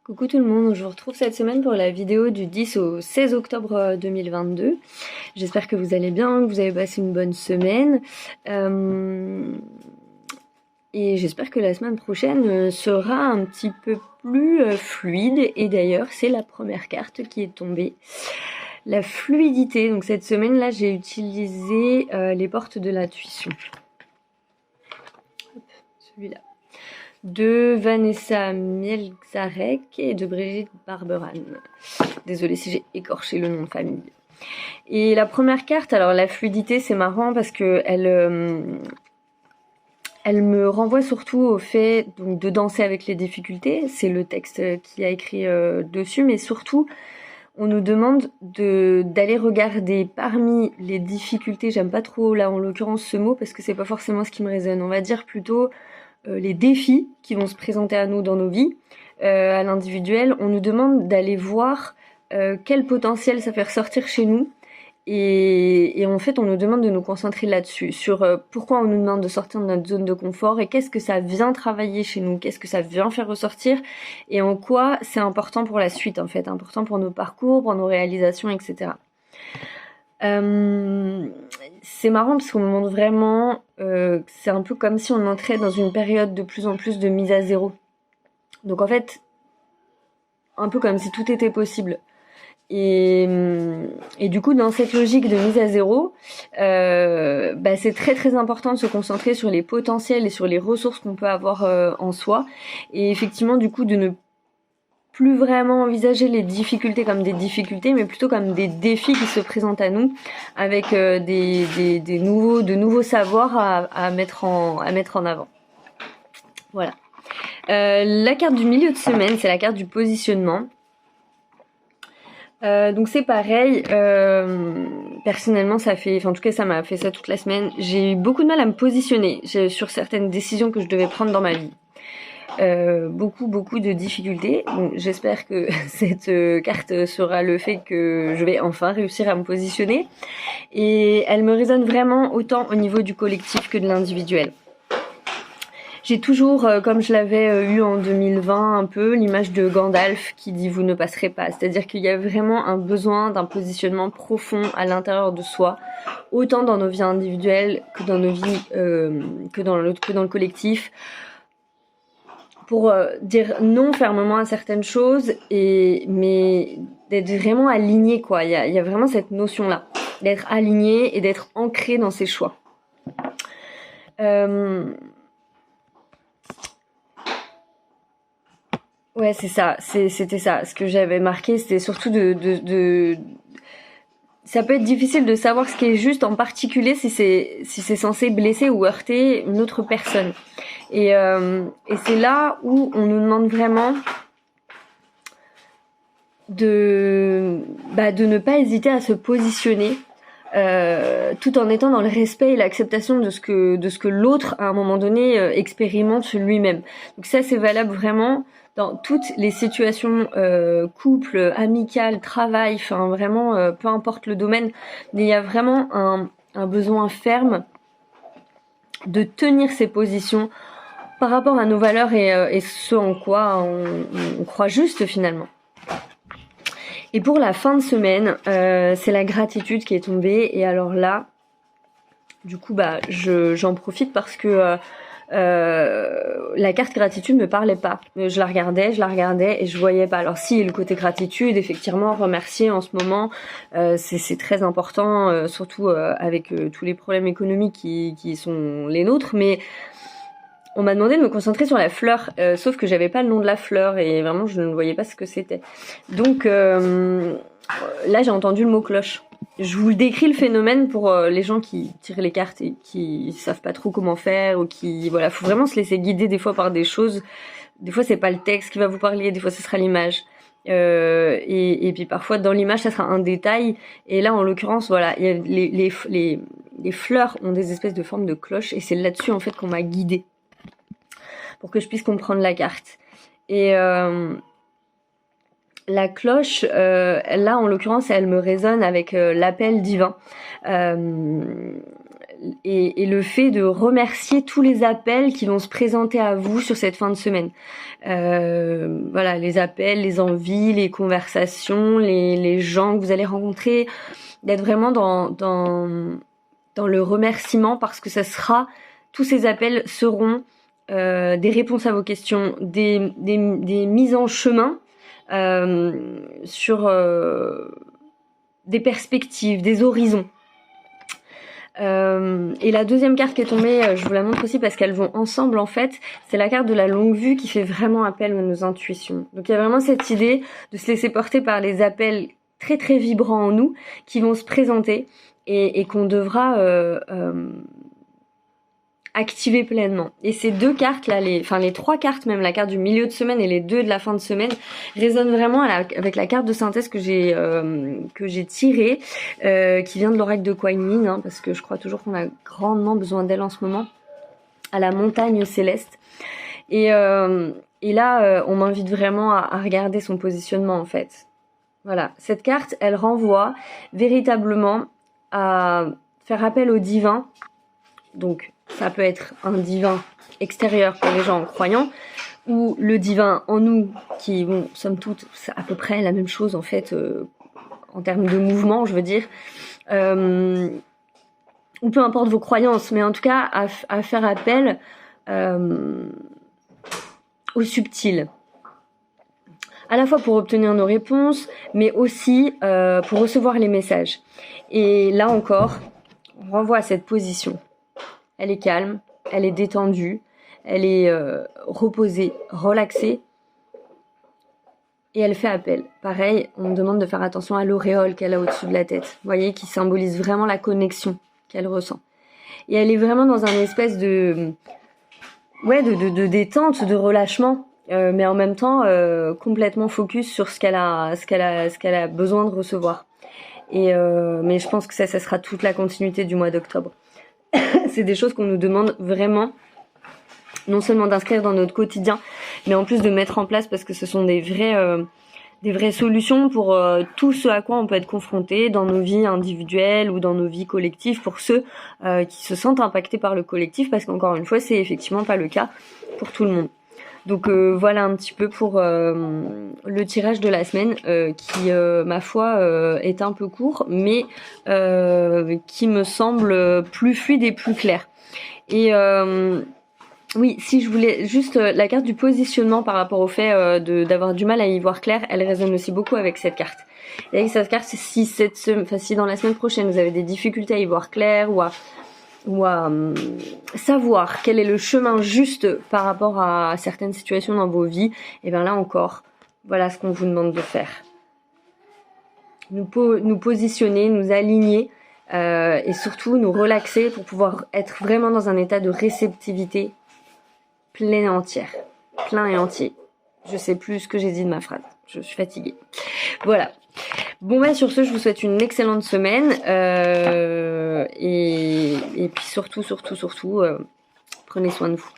Coucou tout le monde, je vous retrouve cette semaine pour la vidéo du 10 au 16 octobre 2022. J'espère que vous allez bien, que vous avez passé une bonne semaine. Et j'espère que la semaine prochaine sera un petit peu plus fluide. Et d'ailleurs, c'est la première carte qui est tombée. La fluidité. Donc cette semaine-là, j'ai utilisé les portes de l'intuition. Celui-là. De Vanessa Mielczarek et de Brigitte Barberan. Désolée si j'ai écorché le nom de famille. Et la première carte, alors la fluidité, c'est marrant parce que elle me renvoie surtout au fait donc, de danser avec les difficultés. C'est le texte qui a écrit dessus, mais surtout, on nous demande d'aller regarder parmi les difficultés. J'aime pas trop là en l'occurrence ce mot parce que c'est pas forcément ce qui me résonne. On va dire plutôt les défis qui vont se présenter à nous dans nos vies, à l'individuel. On nous demande d'aller voir quel potentiel ça fait ressortir chez nous. Et en fait, on nous demande de nous concentrer là-dessus, sur pourquoi on nous demande de sortir de notre zone de confort et qu'est-ce que ça vient travailler chez nous, qu'est-ce que ça vient faire ressortir et en quoi c'est important pour la suite, en fait, important pour nos parcours, pour nos réalisations, etc. C'est marrant parce qu'on me montre vraiment c'est un peu comme si on entrait dans une période de plus en plus de mise à zéro. Donc en fait, un peu comme si tout était possible. Et du coup, dans cette logique de mise à zéro, c'est très très important de se concentrer sur les potentiels et sur les ressources qu'on peut avoir en soi. Et effectivement, du coup, de ne plus vraiment envisager les difficultés comme des difficultés, mais plutôt comme des défis qui se présentent à nous, avec de nouveaux savoirs à mettre en avant. Voilà. La carte du milieu de semaine, c'est la carte du positionnement. Donc c'est pareil, personnellement en tout cas ça m'a fait ça toute la semaine. J'ai eu beaucoup de mal à me positionner sur certaines décisions que je devais prendre dans ma vie. Beaucoup de difficultés. Donc j'espère que cette carte sera le fait que je vais enfin réussir à me positionner. Et elle me résonne vraiment autant au niveau du collectif que de l'individuel. J'ai toujours, comme je l'avais eu en 2020 un peu, l'image de Gandalf qui dit « vous ne passerez pas ». C'est-à-dire qu'il y a vraiment un besoin d'un positionnement profond à l'intérieur de soi, autant dans nos vies individuelles que dans nos vies, que dans le collectif, pour dire non fermement à certaines choses, mais d'être vraiment aligné, quoi. Il y a vraiment cette notion-là, d'être aligné et d'être ancré dans ses choix. Ouais, c'est ça, c'était ça. Ce que j'avais marqué, c'était surtout ça peut être difficile de savoir ce qui est juste, en particulier si c'est censé blesser ou heurter une autre personne. Et c'est là où on nous demande vraiment de ne pas hésiter à se positionner, tout en étant dans le respect et l'acceptation de ce que l'autre à un moment donné expérimente lui-même. Donc ça, c'est valable vraiment dans toutes les situations, couple, amical, travail, enfin vraiment peu importe le domaine, mais il y a vraiment un besoin ferme de tenir ses positions par rapport à nos valeurs et ce en quoi on croit juste finalement. Et pour la fin de semaine, c'est la gratitude qui est tombée. Et alors là, du coup, j'en profite parce que la carte gratitude me parlait pas. Je la regardais et je voyais pas. Alors si, le côté gratitude, effectivement, remercier en ce moment, c'est très important, surtout avec tous les problèmes économiques qui sont les nôtres. Mais on m'a demandé de me concentrer sur la fleur, sauf que j'avais pas le nom de la fleur et vraiment je ne voyais pas ce que c'était. Donc là j'ai entendu le mot cloche. Je vous décris le phénomène pour les gens qui tirent les cartes et qui savent pas trop comment faire ou voilà, faut vraiment se laisser guider des fois par des choses. Des fois c'est pas le texte qui va vous parler, des fois ce sera l'image. Et puis parfois dans l'image ça sera un détail et là en l'occurrence voilà, les fleurs ont des espèces de formes de cloches et c'est là-dessus en fait qu'on m'a guidée pour que je puisse comprendre la carte. Et la cloche, là en l'occurrence, elle me résonne avec l'appel divin. et le fait de remercier tous les appels qui vont se présenter à vous sur cette fin de semaine. Voilà, les appels, les envies, les conversations, les gens que vous allez rencontrer, d'être vraiment dans le remerciement, parce que tous ces appels seront des réponses à vos questions, des mises en chemin sur des perspectives, des horizons. Et la deuxième carte qui est tombée, je vous la montre aussi parce qu'elles vont ensemble en fait, c'est la carte de la longue vue qui fait vraiment appel à nos intuitions. Donc il y a vraiment cette idée de se laisser porter par les appels très très vibrants en nous qui vont se présenter et qu'on devra activer pleinement. Et ces deux cartes là, les trois cartes, même la carte du milieu de semaine et les deux de la fin de semaine, résonnent vraiment avec la carte de synthèse que j'ai tirée, qui vient de l'oracle de Kuan Yin, hein, parce que je crois toujours qu'on a grandement besoin d'elle en ce moment, à la montagne céleste. Et là, on m'invite vraiment à regarder son positionnement en fait. Voilà, cette carte, elle renvoie véritablement à faire appel au divin. Donc ça peut être un divin extérieur pour les gens croyants, ou le divin en nous, qui, bon, somme toute, c'est à peu près la même chose en fait, en termes de mouvement, je veux dire, ou peu importe vos croyances, mais en tout cas à faire appel au subtil, à la fois pour obtenir nos réponses, mais aussi pour recevoir les messages. Et là encore, on renvoie à cette position. Elle est calme, elle est détendue, elle est reposée, relaxée, et elle fait appel. Pareil, on me demande de faire attention à l'auréole qu'elle a au-dessus de la tête, vous voyez, qui symbolise vraiment la connexion qu'elle ressent. Et elle est vraiment dans un espèce de détente, de relâchement, mais en même temps complètement focus sur ce qu'elle a besoin de recevoir. Mais je pense que ça sera toute la continuité du mois d'octobre. C'est des choses qu'on nous demande vraiment, non seulement d'inscrire dans notre quotidien, mais en plus de mettre en place, parce que ce sont des vraies solutions pour tout ce à quoi on peut être confronté dans nos vies individuelles ou dans nos vies collectives, pour ceux qui se sentent impactés par le collectif, parce qu'encore une fois, c'est effectivement pas le cas pour tout le monde. Donc voilà un petit peu pour le tirage de la semaine, qui, ma foi, est un peu court, mais qui me semble plus fluide et plus clair. Et oui, si je voulais juste la carte du positionnement par rapport au fait d'avoir du mal à y voir clair, elle résonne aussi beaucoup avec cette carte. Et avec cette carte, si dans la semaine prochaine vous avez des difficultés à y voir clair ou à savoir quel est le chemin juste par rapport à certaines situations dans vos vies, et bien là encore, voilà ce qu'on vous demande de faire. Nous positionner, nous aligner, et surtout nous relaxer pour pouvoir être vraiment dans un état de réceptivité plein et entier. Je sais plus ce que j'ai dit de ma phrase, je suis fatiguée. Voilà. Bon bah sur ce, je vous souhaite une excellente semaine, et puis surtout, prenez soin de vous.